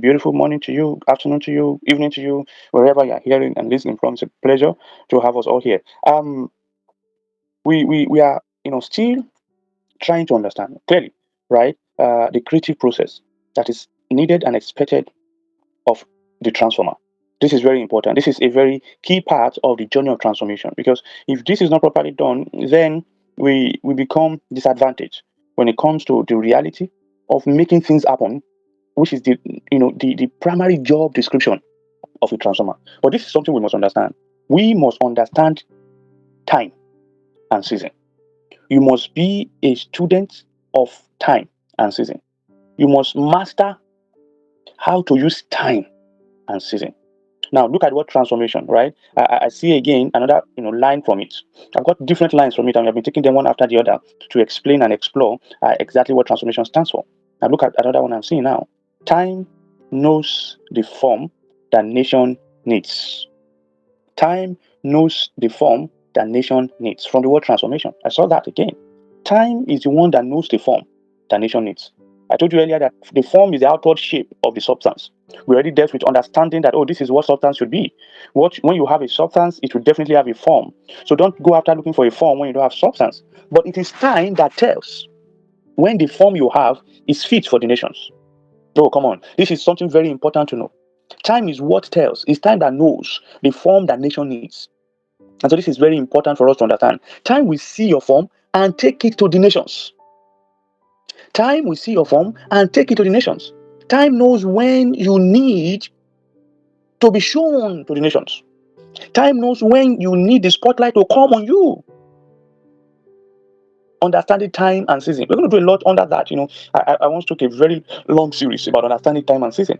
beautiful morning to you, afternoon to you, evening to you, wherever you're hearing and listening from. It's a pleasure to have us all here. We are still trying to understand clearly, right? The creative process that is needed and expected of the transformer. This is very important. This is a very key part of the journey of transformation, because if this is not properly done, then we become disadvantaged when it comes to the reality of making things happen, which is the primary job description of a transformer. But this is something we must understand. We must understand time and season. You must be a student of time and season. You must master how to use time and season. Now look at what transformation, right? I see again another line from it. I've got different lines from it, and I've been taking them one after the other to explain and explore exactly what transformation stands for. Now look at another one I'm seeing now. Time knows the form that nation needs. Time knows the form that nation needs. From the word transformation, I saw that again. Time is the one that knows the form that nation needs. I told you earlier that the form is the outward shape of the substance. We already dealt with understanding that, oh, this is what substance should be. When you have a substance, it will definitely have a form. So don't go after looking for a form when you don't have substance. But it is time that tells when the form you have is fit for the nations. Oh, come on. This is something very important to know. Time is what tells. It's time that knows the form that nation needs. And so this is very important for us to understand. Time will see your form and take it to the nations. Time will see your form and take it to the nations. Time knows when you need to be shown to the nations. Time knows when you need the spotlight to come on you. Understanding time and season. We're going to do a lot under that. I once took a very long series about understanding time and season.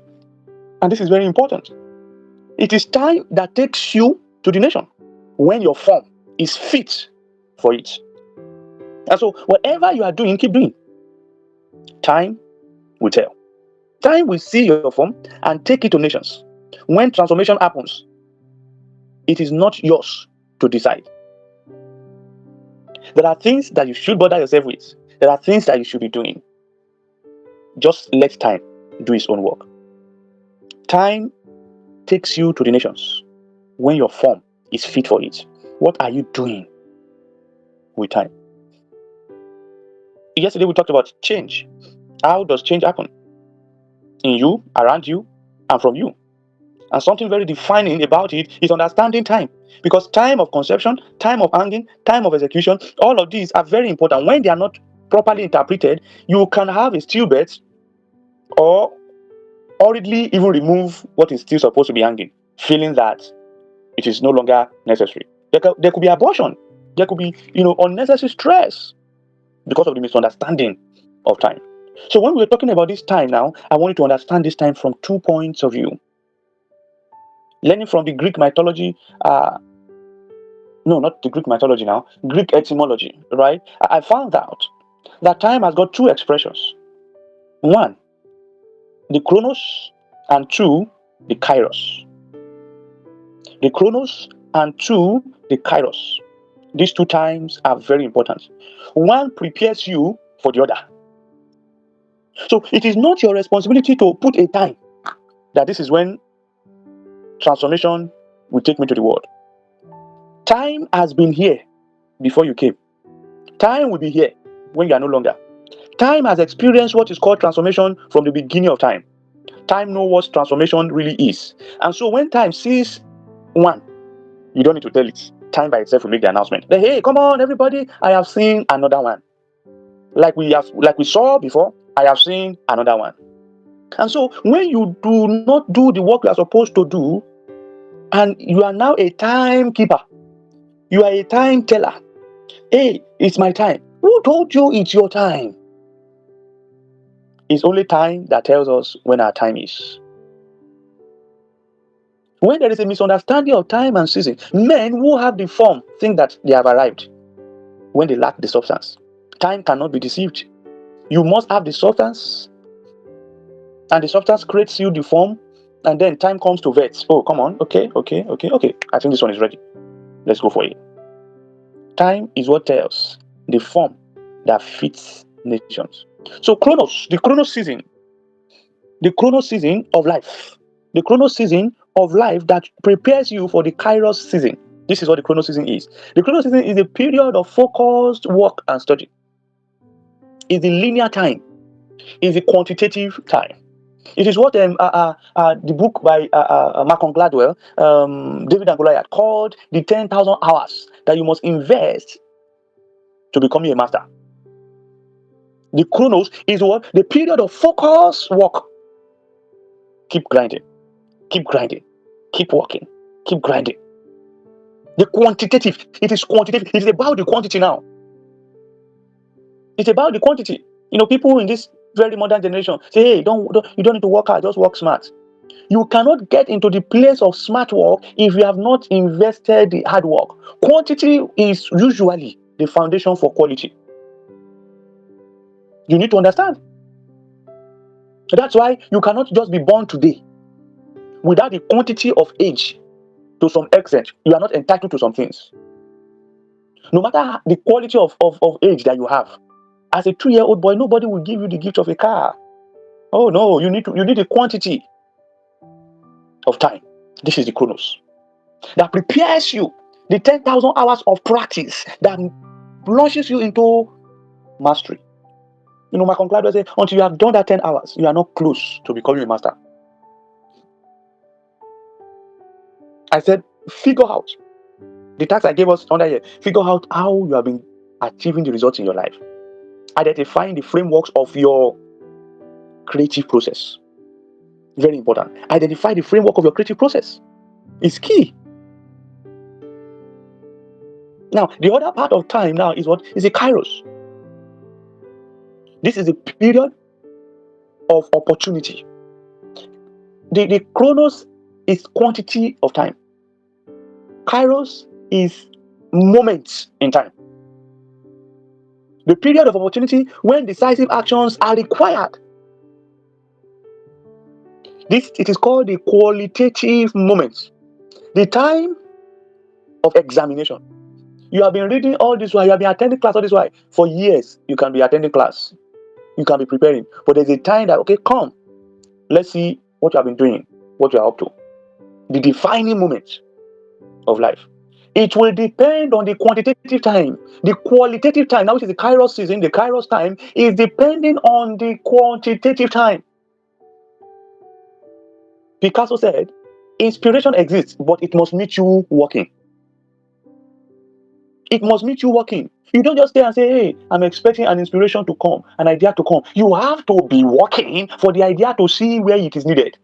And this is very important. It is time that takes you to the nation when your form is fit for it. And so whatever you are doing, keep doing. Time will tell. Time will see your form and take it to nations. When transformation happens, it is not yours to decide. There are things that you should bother yourself with. There are things that you should be doing. Just let time do its own work. Time takes you to the nations when your form is fit for it. What are you doing with time? Yesterday we talked about change. How does change happen? In you, around you, and from you. And something very defining about it is understanding time. Because time of conception, time of hanging, time of execution, all of these are very important. When they are not properly interpreted, you can have a stillbirth or hurriedly even remove what is still supposed to be hanging, feeling that it is no longer necessary. There could be abortion. There could be, unnecessary stress because of the misunderstanding of time. So when we're talking about this time now, I want you to understand this time from 2 points of view. Learning from the Greek mythology, no, not the Greek mythology now, Greek etymology, right? I found out that time has got 2 expressions. 1, the kronos, and 2, the kairos. The kronos and 2, the kairos. These 2 times are very important. One prepares you for the other. So it is not your responsibility to put a time that this is when transformation will take me to the world. Time has been here before you came. Time will be here when you are no longer. Time has experienced what is called transformation from the beginning of time. Time knows what transformation really is. And so when time sees one, you don't need to tell it. Time by itself will make the announcement. Hey, come on, everybody, I have seen another one. Like we saw before, I have seen another one. And so when you do not do the work you are supposed to do, and you are now a timekeeper, you are a time teller. Hey, it's my time. Who told you it's your time? It's only time that tells us when our time is. When there is a misunderstanding of time and season, men who have the form think that they have arrived when they lack the substance. Time cannot be deceived. You must have the substance, and the substance creates you the form, and then time comes to vet. Oh, come on. Okay. I think this one is ready. Let's go for it. Time is what tells the form that fits nations. So Kronos, the Kronos season, The kronos season of life. The kronos season of life that prepares you for the kairos season. This is what the kronos season is. The kronos season is a period of focused work and study. It's the linear time. It's the quantitative time. It is what the book by Malcolm Gladwell, David and Goliath, called the 10,000 hours that you must invest to become a master. The chronos is what? The period of focus work. Keep grinding. Keep grinding. Keep working. Keep grinding. The quantitative. It is quantitative. It is about the quantity now. It's about the quantity. People in this very modern generation say, hey, you don't need to work hard, just work smart. You cannot get into the place of smart work if you have not invested the hard work. Quantity is usually the foundation for quality. You need to understand. That's why you cannot just be born today without the quantity of age to some extent. You are not entitled to some things. No matter the quality of age that you have. As a 2-year-old boy, nobody will give you the gift of a car. Oh no, you need the quantity of time. This is the chronos that prepares you, the 10,000 hours of practice that launches you into mastery. My conclusion says, until you have done that 10 hours, you are not close to becoming a master. I said, figure out the task I gave us under here. Figure out how you have been achieving the results in your life. Identifying the frameworks of your creative process. Very important. Identify the framework of your creative process. It's key. Now, the other part of time now is what? Is a kairos. This is a period of opportunity. The chronos is quantity of time. Kairos is moments in time. The period of opportunity when decisive actions are required. It is called the qualitative moment. The time of examination. You have been reading all this while, you have been attending class all this while. For years, you can be attending class. You can be preparing. But there's a time that, okay, come. Let's see what you have been doing, what you are up to. The defining moment of life. It will depend on the quantitative time. The qualitative time, now which is the kairos season, the kairos time, is depending on the quantitative time. Picasso said, inspiration exists, but it must meet you working. It must meet you working. You don't just stay and say, hey, I'm expecting an inspiration to come, an idea to come. You have to be working for the idea to see where it is needed.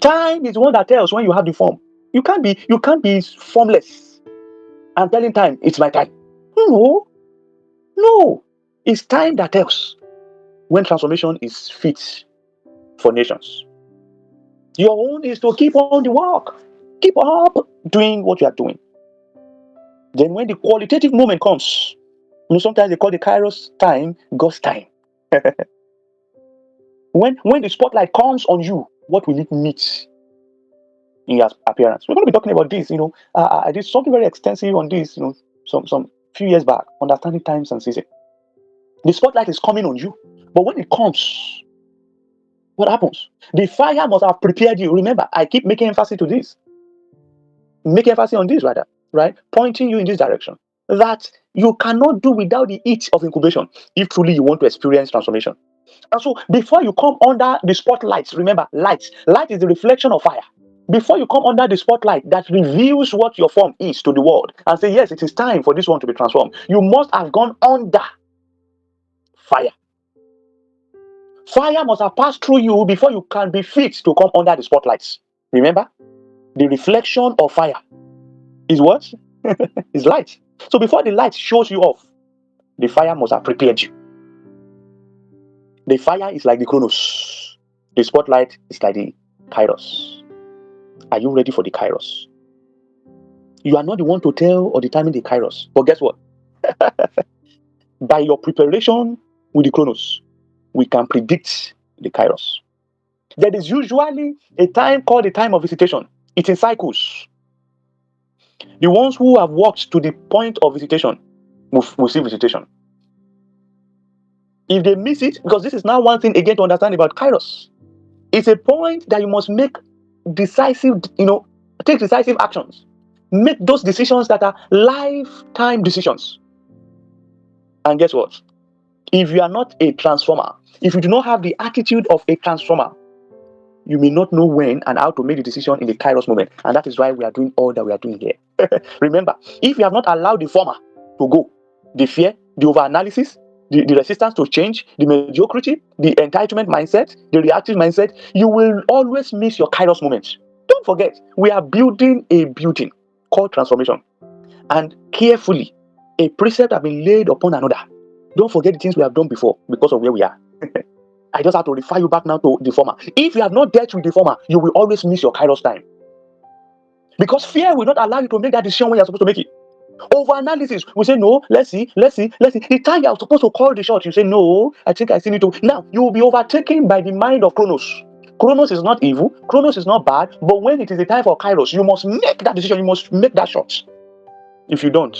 Time is one that tells when you have the form. You can't be formless and telling time, it's my time. No. It's time that tells when transformation is fit for nations. Your own is to keep on the work. Keep up doing what you are doing. Then when the qualitative moment comes, sometimes they call the kairos time God's time. When the spotlight comes on you, what will it meet in your appearance? We're going to be talking about this. I did something very extensive on this. Some few years back, understanding times and seasons. The spotlight is coming on you, but when it comes, what happens? The fire must have prepared you. Remember, I keep making emphasis to this. Make emphasis on this, rather, right? Pointing you in this direction. That you cannot do without the heat of incubation if truly you want to experience transformation. And so, before you come under the spotlight, remember, light is the reflection of fire. Before you come under the spotlight that reveals what your form is to the world and say, yes, it is time for this one to be transformed, you must have gone under fire. Fire must have passed through you before you can be fit to come under the spotlights. Remember, the reflection of fire is what? Is light. So before the light shows you off, the fire must have prepared you. The fire is like the kronos. The spotlight is like the kairos. Are you ready for the kairos? You are not the one to tell or determine the kairos. But guess what? By your preparation with the kronos, we can predict the kairos. There is usually a time called the time of visitation. It's in cycles. The ones who have walked to the point of visitation will see visitation. If they miss it, because this is now one thing again to understand about kairos. It's a point that you must make decisive, take decisive actions. Make those decisions that are lifetime decisions. And guess what? If you are not a transformer, if you do not have the attitude of a transformer, you may not know when and how to make the decision in the kairos moment. And that is why we are doing all that we are doing here. Remember, if you have not allowed the former to go, the fear, the overanalysis, the resistance to change, the mediocrity, the entitlement mindset, the reactive mindset, you will always miss your kairos moment. Don't forget, we are building a building called transformation. And carefully, a precept has been laid upon another. Don't forget the things we have done before because of where we are. I just have to refer you back now to the former. If you have not dealt with the former, you will always miss your kairos time. Because fear will not allow you to make that decision when you're supposed to make it. Over analysis, we say, no, let's see. The time you are supposed to call the shot, you say, no, I think I still need to. Now, you will be overtaken by the mind of Kronos. Kronos is not evil. Kronos is not bad. But when it is the time for kairos, you must make that decision. You must make that shot. If you don't,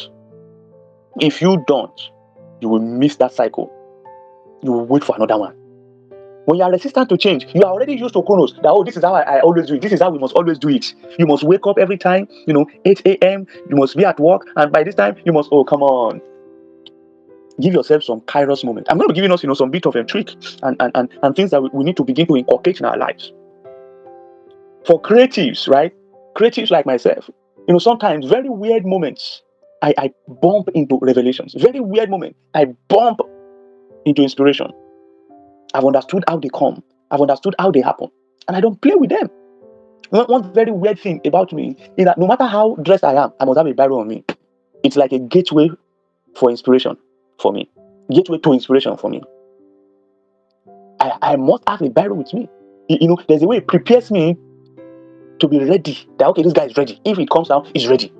you will miss that cycle. You will wait for another one. When you are resistant to change, you are already used to Kronos. That, this is how I always do it. This is how we must always do it. You must wake up every time, 8 a.m. You must be at work. And by this time, you must, come on. Give yourself some kairos moment. I'm going to be giving us, some bit of a trick and things that we need to begin to inculcate in our lives. For creatives, right? Creatives like myself, sometimes very weird moments, I bump into revelations. Very weird moment, I bump into inspiration. I've understood how they come. I've understood how they happen. And I don't play with them. One very weird thing about me is that no matter how dressed I am, I must have a Bible on me. It's like a gateway for inspiration for me. Gateway to inspiration for me. I must have a Bible with me. There's a way it prepares me to be ready. That, okay, this guy is ready. If it comes down, he's ready.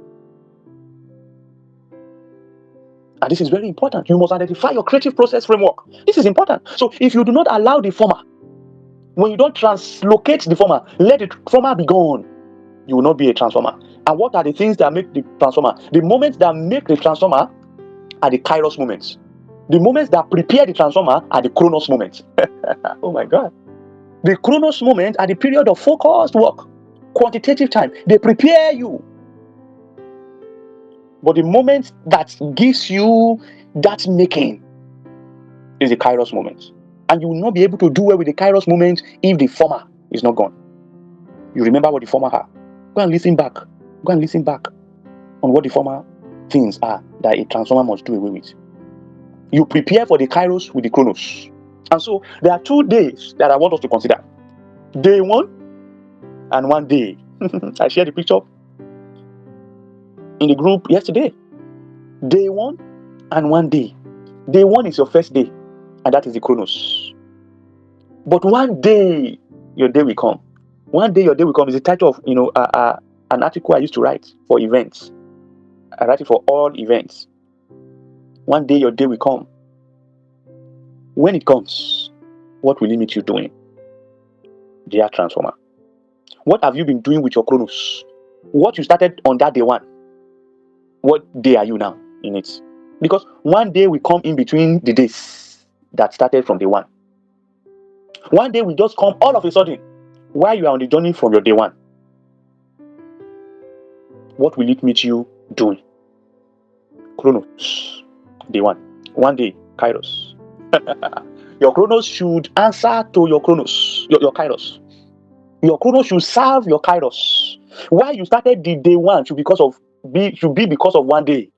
And this is very important. You must identify your creative process framework. This is important. So if you do not allow the former, when you don't translocate the former, let the former be gone, you will not be a transformer. And what are the things that make the transformer? The moments that make the transformer are the kairos moments. The moments that prepare the transformer are the kronos moments. Oh my God. The kronos moments are the period of focused work, quantitative time. They prepare you. But the moment that gives you that making is the kairos moment. And you will not be able to do well with the kairos moment if the former is not gone. You remember what the former are. Go and listen back. Go and listen back on what the former things are that a transformer must do away with. You prepare for the kairos with the kronos. And so there are 2 days that I want us to consider. Day 1 and 1 day. I shared the picture in the group yesterday. Day 1 and 1 day. Day 1 is your first day, and that is the kronos. But 1 day, your day will come. 1 day, your day will come is the title of an article I used to write for events. I write it for all events. 1 day, your day will come. When it comes, what will limit you doing? Dear transformer, what have you been doing with your kronos? What you started on that day 1, what day are you now in it? Because 1 day will come in between the days that started from day 1. 1 day will just come all of a sudden while you are on the journey from your day 1. What will it meet you doing? Kronos, day 1. 1 day, kairos. Your kronos should answer to your kronos, your kairos. Your kronos should serve your kairos. Why you started the day 1 should be because of 1 day.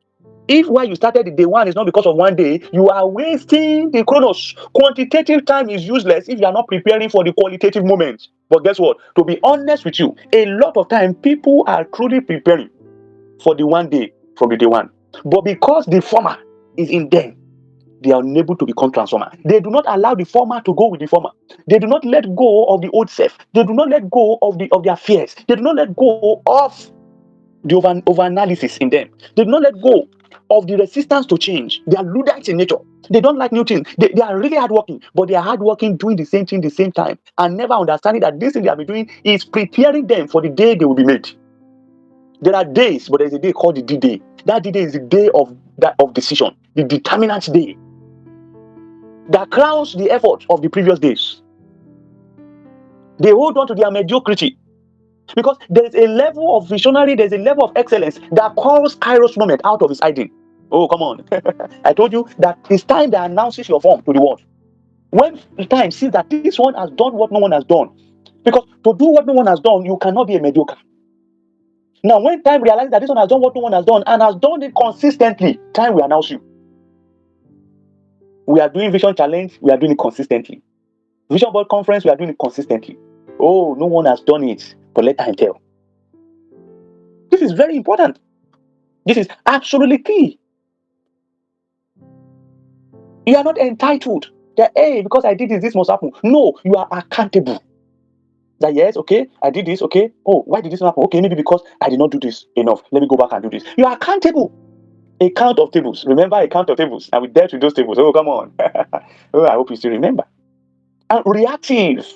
If why you started the day 1 is not because of 1 day, you are wasting the kronos. Quantitative time is useless if you are not preparing for the qualitative moment. But guess what? To be honest with you, a lot of time people are truly preparing for the 1 day from the day 1. But because the former is in them, they are unable to become transformer. They do not allow the former to go with the former. They do not let go of the old self. They do not let go of their fears. They do not let go of the over-analysis in them. They do not let go of the resistance to change. They are Luddites in nature. They don't like new things. They are really hardworking, but they are hardworking doing the same thing the same time and never understanding that this thing they have been doing is preparing them for the day they will be made. There are days, but there is a day called the D-Day. That D-Day is the day of decision, the determinant day that crowns the effort of the previous days. They hold on to their mediocrity. Because there is a level of visionary, there's a level of excellence that calls kairos moment out of its hiding. Oh, come on. I told you that it's time that announces your form to the world. When time sees that this one has done what no one has done, because to do what no one has done, you cannot be a mediocre. Now, when time realizes that this one has done what no one has done and has done it consistently, time will announce you. We are doing Vision Challenge, we are doing it consistently. Vision Board Conference, we are doing it consistently. Oh, no one has done it, but let time tell. This is very important. This is absolutely key. You are not entitled that, hey, because I did this, this must happen. No, you are accountable. That yes, okay, I did this, okay. Oh, why did this not happen? Okay, maybe because I did not do this enough. Let me go back and do this. You are accountable. A count of tables. Remember a count of tables. And we dealt with those tables. Oh, come on. Oh, I hope you still remember. And reactive.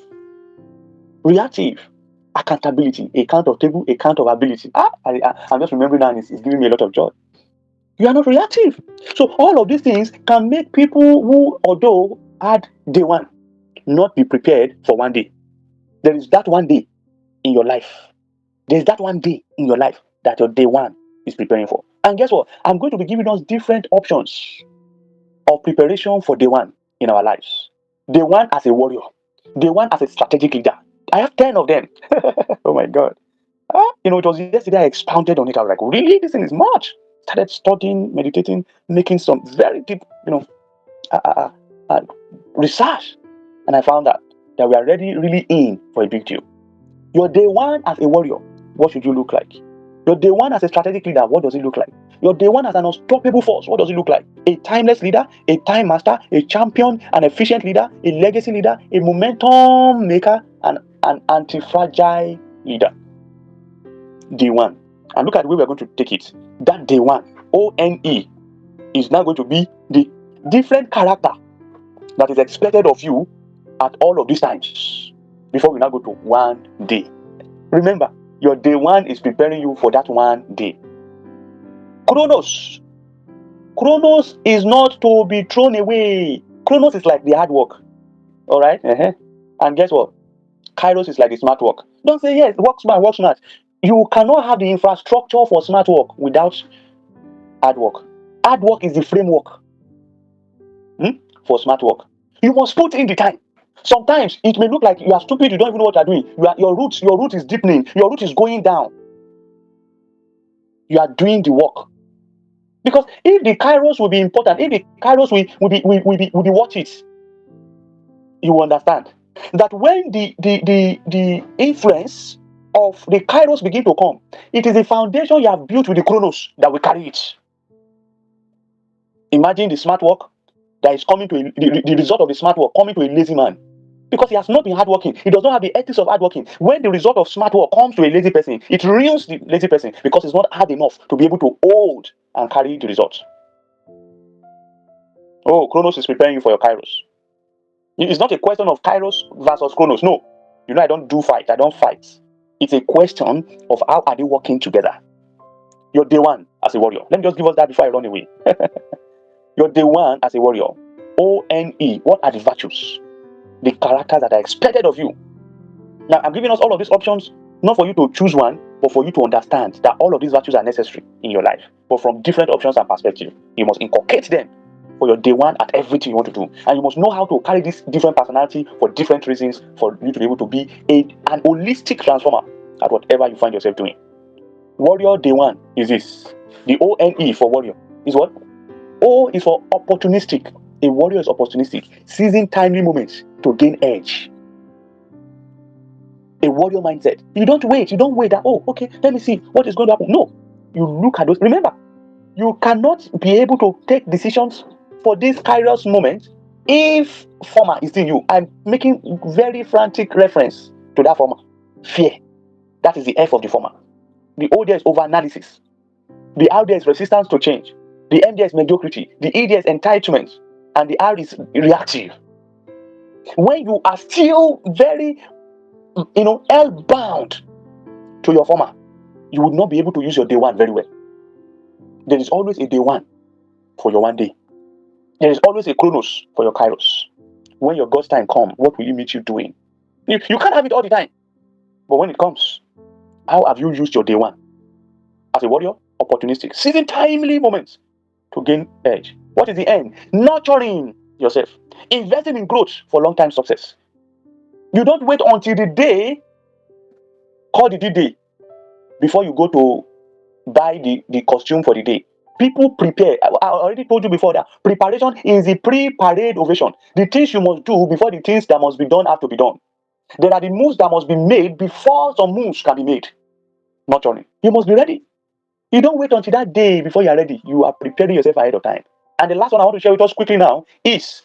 Accountability. A count of table, a count of ability. I'm just remembering that and it's giving me a lot of joy. You are not reactive. So all of these things can make people who, although had day one, not be prepared for one day. There is that one day in your life. There's that one day in your life that your day one is preparing for. And guess what? I'm going to be giving us different options of preparation for day one in our lives. Day one as a warrior. Day one as a strategic leader. I have 10 of them. Oh my God. It was yesterday I expounded on it. I was like, really? This thing is much. Started studying, meditating, making some very deep, research. And I found that we are really in for a big deal. Your day one as a warrior, what should you look like? Your day one as a strategic leader, what does it look like? Your day one as an unstoppable force, what does it look like? A timeless leader, a time master, a champion, an efficient leader, a legacy leader, a momentum maker, and an anti-fragile leader. Day one. And look at the way we're going to take it. That day one, ONE, is now going to be the different character that is expected of you at all of these times before we now go to one day. Remember, your day one is preparing you for that one day. Kronos. Kronos is not to be thrown away. Kronos is like the hard work. All right? And guess what? Kairos is like the smart work. Don't say, yes, work smart, work smart. You cannot have the infrastructure for smart work without hard work. Hard work is the framework for smart work. You must put in the time. Sometimes it may look like you are stupid, you don't even know what you are doing. Your root is deepening, your root is going down. You are doing the work. Because if the kairos will be important, if the kairos will be worth it, you will understand that when the influence of the kairos begin to come, it is the foundation you have built with the kronos that will carry it. Imagine the smart work that is coming to the result of the smart work coming to a lazy man. Because he has not been hardworking. He does not have the ethics of hardworking. When the result of smart work comes to a lazy person, it ruins the lazy person because it's not hard enough to be able to hold and carry the results. Oh, Kronos is preparing you for your kairos. It's not a question of kairos versus Kronos. No. I don't fight. I don't fight. It's a question of how are they working together. Your day one as a warrior. Let me just give us that before I run away. Your day one as a warrior. ONE. What are the virtues? The characters that are expected of you. Now, I'm giving us all of these options, not for you to choose one, but for you to understand that all of these virtues are necessary in your life. But from different options and perspectives, you must inculcate them for your day one at everything you want to do. And you must know how to carry this different personality for different reasons for you to be able to be an holistic transformer at whatever you find yourself doing. Warrior day one is this. The ONE for warrior is what? O is for opportunistic. A warrior is opportunistic, seizing timely moments to gain edge. A warrior mindset. You don't wait that, oh, okay, let me see what is going to happen. No, you look at those. Remember, you cannot be able to take decisions for this kairos moment if former is in you. I'm making very frantic reference to that former. Fear. That is the F of the former. The O there is over-analysis. The R there is resistance to change. The M there is mediocrity. The E there is entitlement. And the R is reactive. When you are still very, hell-bound to your former, you would not be able to use your day one very well. There is always a day one for your one day. There is always a kronos for your kairos. When your God's time comes, what will you meet you doing? You can't have it all the time. But when it comes, how have you used your day one as a warrior? Opportunistic, seizing timely moments to gain edge. What is the end? Nurturing yourself, investing in growth for long-time success. You don't wait until the day called the D-Day before you go to buy the costume for the day. People prepare. I already told you before that preparation is the pre-parade ovation. The things you must do before the things that must be done have to be done. There are the moves that must be made before some moves can be made. Nurturing. You must be ready. You don't wait until that day before you are ready. You are preparing yourself ahead of time. And the last one I want to share with us quickly now is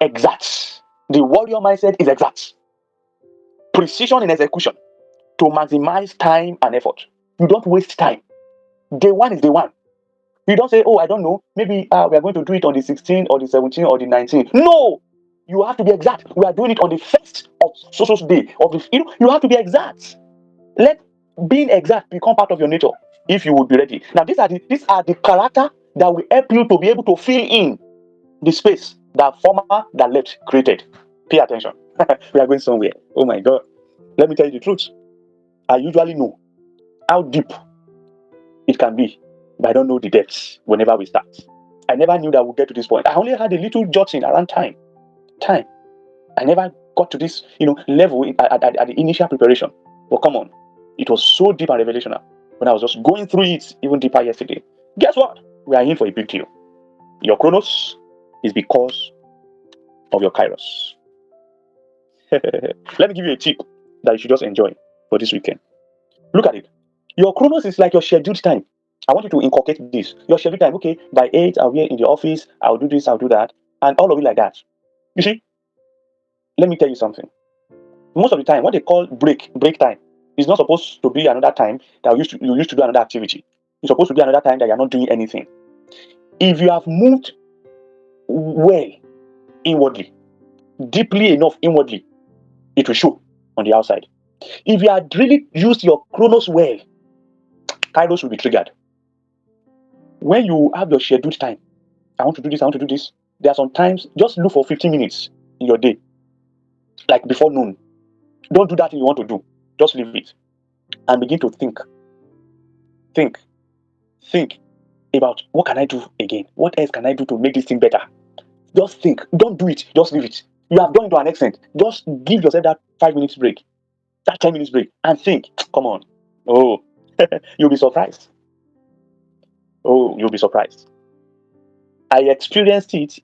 exact. The warrior mindset is exact. Precision in execution to maximize time and effort. You don't waste time. Day one is day one. You don't say, oh, I don't know. Maybe we are going to do it on the 16th or the 17th or the 19th. No, you have to be exact. We are doing it on the first of so day of the. You have to be exact. Let being exact become part of your nature if you would be ready. Now, these are the character that will help you to be able to fill in the space that former that left created. Pay attention. We are going somewhere. Oh my God. Let me tell you the truth. I usually know how deep it can be, but I don't know the depths whenever we start. I never knew that we'll get to this point. I only had a little jotting around time. I never got to this, level at the initial preparation. But come on, it was so deep and revelational when I was just going through it even deeper yesterday. Guess what? We are in for a big deal. Your kronos is because of your kairos. Let me give you a tip that you should just enjoy for this weekend. Look at it. Your kronos is like your scheduled time. I want you to inculcate this. Your scheduled time. Okay, by 8, I'll be in the office. I'll do this, I'll do that. And all of it like that. You see, let me tell you something. Most of the time, what they call break time, is not supposed to be another time that you used to do another activity. It's supposed to be another time that you're not doing anything. If you have moved well inwardly, deeply enough inwardly, it will show on the outside. If you had really used your kronos well, kairos will be triggered. When you have your scheduled time, I want to do this. There are some times, just look for 15 minutes in your day, like before noon. Don't do that thing you want to do. Just leave it and begin to think about what can I do again? What else can I do to make this thing better? Just think. Don't do it. Just leave it. You have done it to an extent. Just give yourself that 5 minutes break, that 10 minutes break, and think. Come on. Oh, you'll be surprised. Oh, you'll be surprised. I experienced it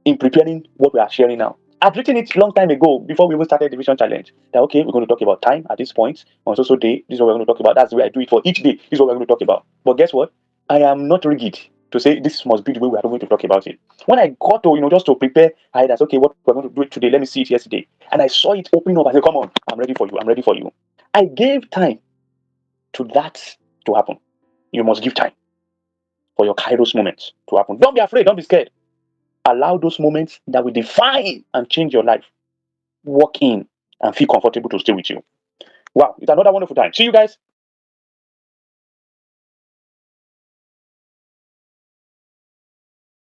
in preparing what we are sharing now. I've written it a long time ago before we even started the Vision Challenge. That okay, we're going to talk about time at this point. On so day, this is what we're going to talk about. That's the way I do it for each day. This is what we're going to talk about. But guess what? I am not rigid to say this must be the way we are going to talk about it. When I got to, just to prepare, I that's okay, what we're going to do it today. Let me see it yesterday. And I saw it opening up. I said, come on, I'm ready for you. I'm ready for you. I gave time to that to happen. You must give time for your kairos moments to happen. Don't be afraid. Don't be scared. Allow those moments that will define and change your life. Walk in and feel comfortable to stay with you. Wow, it's another wonderful time. See you guys